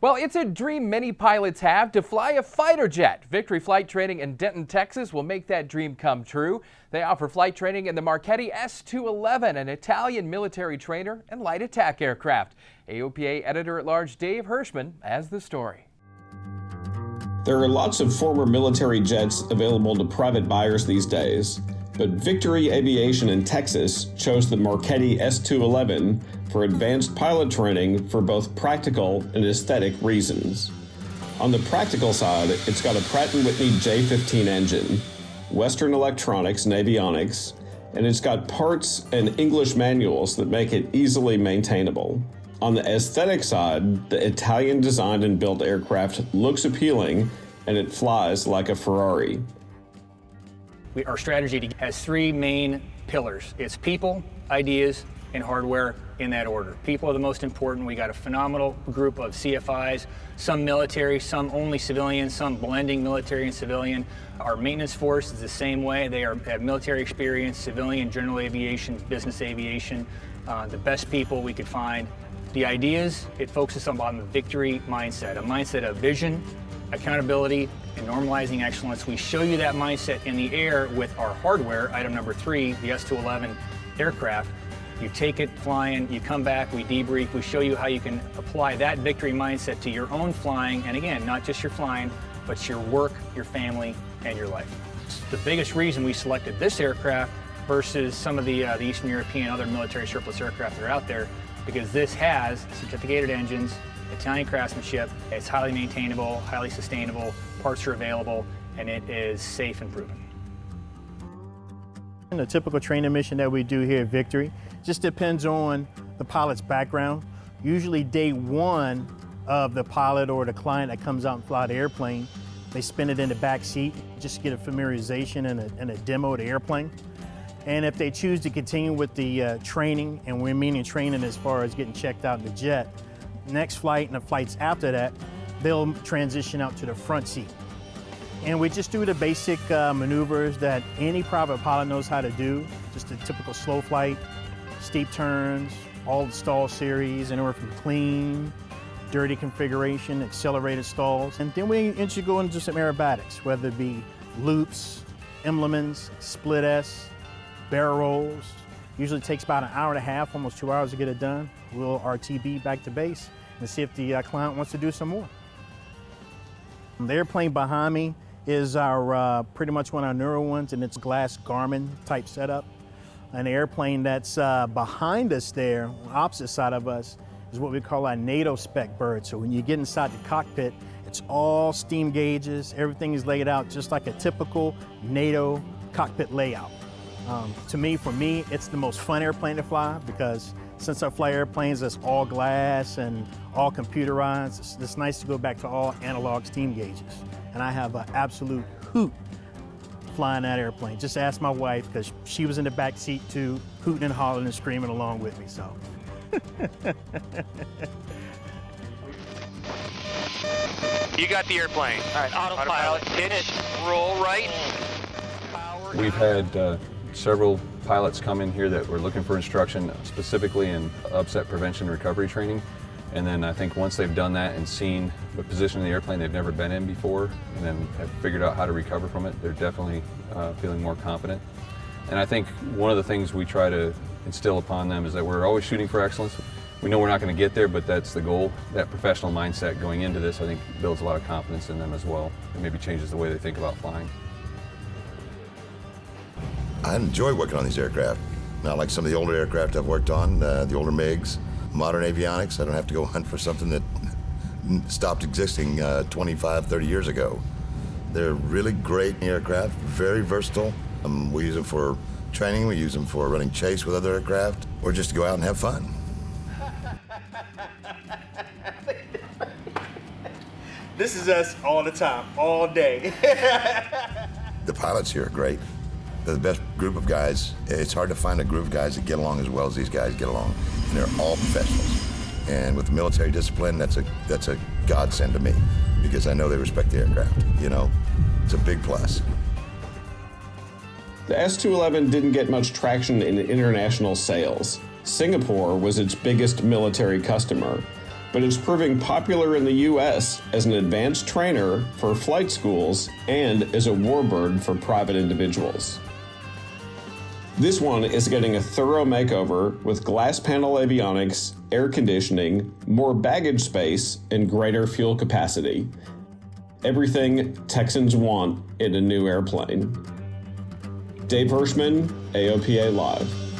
Well, it's a dream many pilots have to fly a fighter jet. Victory Flight Training in Denton, Texas will make that dream come true. They offer flight training in the Marchetti S-211, an Italian military trainer and light attack aircraft. AOPA Editor-at-Large Dave Hirschman has the story. There are lots of former military jets available to private buyers these days, but Victory Aviation in Texas chose the Marchetti S-211 for advanced pilot training for both practical and aesthetic reasons. On the practical side, it's got a Pratt & Whitney J15 engine, Western electronics and avionics, and it's got parts and English manuals that make it easily maintainable. On the aesthetic side, the Italian designed and built aircraft looks appealing and it flies like a Ferrari. Our strategy has three main pillars. It's people, ideas, and hardware in that order. People are the most important. We got a phenomenal group of CFIs, some military, some only civilian, some blending military and civilian. Our maintenance force is the same way. They have military experience, civilian, general aviation, business aviation, the best people we could find. The ideas, it focuses on the victory mindset, a mindset of vision, accountability, and normalizing excellence. We show you that mindset in the air with our hardware, item number 3, the S-211 aircraft. You take it flying, you come back, we debrief, we show you how you can apply that victory mindset to your own flying, and again, not just your flying, but your work, your family, and your life. The biggest reason we selected this aircraft versus some of the Eastern European other military surplus aircraft that are out there, because this has certificated engines, Italian craftsmanship, it's highly maintainable, highly sustainable, parts are available, and it is safe and proven. A typical training mission that we do here at Victory just depends on the pilot's background. Usually day one of the pilot or the client that comes out and fly the airplane, they spend it in the back seat just to get a familiarization and a demo of the airplane. And if they choose to continue with the training, and we're meaning training as far as getting checked out in the jet, next flight and the flights after that, they'll transition out to the front seat. And we just do the basic maneuvers that any private pilot knows how to do, just a typical slow flight, steep turns, all the stall series, anywhere from clean, dirty configuration, accelerated stalls. And then we go into some aerobatics, whether it be loops, emblements, split S, barrel rolls. Usually takes about an hour and a half, almost 2 hours to get it done. We'll RTB back to base and see if the client wants to do some more. The airplane behind me is our pretty much one of our newer ones, and it's glass Garmin type setup. An airplane that's behind us there, on the opposite side of us, is what we call our NATO spec bird. So when you get inside the cockpit, it's all steam gauges. Everything is laid out just like a typical NATO cockpit layout. For me, it's the most fun airplane to fly because since I fly airplanes that's all glass and all computerized, it's nice to go back to all analog steam gauges. And I have an absolute hoot flying that airplane. Just ask my wife, because she was in the back seat too, hooting and hollering and screaming along with me, so. You got the airplane. All right, autopilot, pitch, roll right. We've had several pilots come in here that were looking for instruction specifically in upset prevention and recovery training. And then I think once they've done that and seen the position of the airplane they've never been in before, and then have figured out how to recover from it, they're definitely feeling more confident. And I think one of the things we try to instill upon them is that we're always shooting for excellence. We know we're not going to get there, but that's the goal. That professional mindset going into this, I think, builds a lot of confidence in them as well, and maybe changes the way they think about flying. I enjoy working on these aircraft. Not like some of the older aircraft I've worked on, the older MiGs. Modern avionics, I don't have to go hunt for something that stopped existing 25, 30 years ago. They're really great aircraft, very versatile. We use them for training, we use them for running chase with other aircraft, or just to go out and have fun. This is us all the time, all day. The pilots here are great. They're the best group of guys. It's hard to find a group of guys that get along as well as these guys get along. And they're all professionals. And with the military discipline, that's a godsend to me, because I know they respect the aircraft. You know, it's a big plus. The S-211 didn't get much traction in international sales. Singapore was its biggest military customer. but it's proving popular in the U.S. as an advanced trainer for flight schools and as a warbird for private individuals. This one is getting a thorough makeover with glass panel avionics, air conditioning, more baggage space, and greater fuel capacity. Everything Texans want in a new airplane. Dave Hirschman, AOPA Live.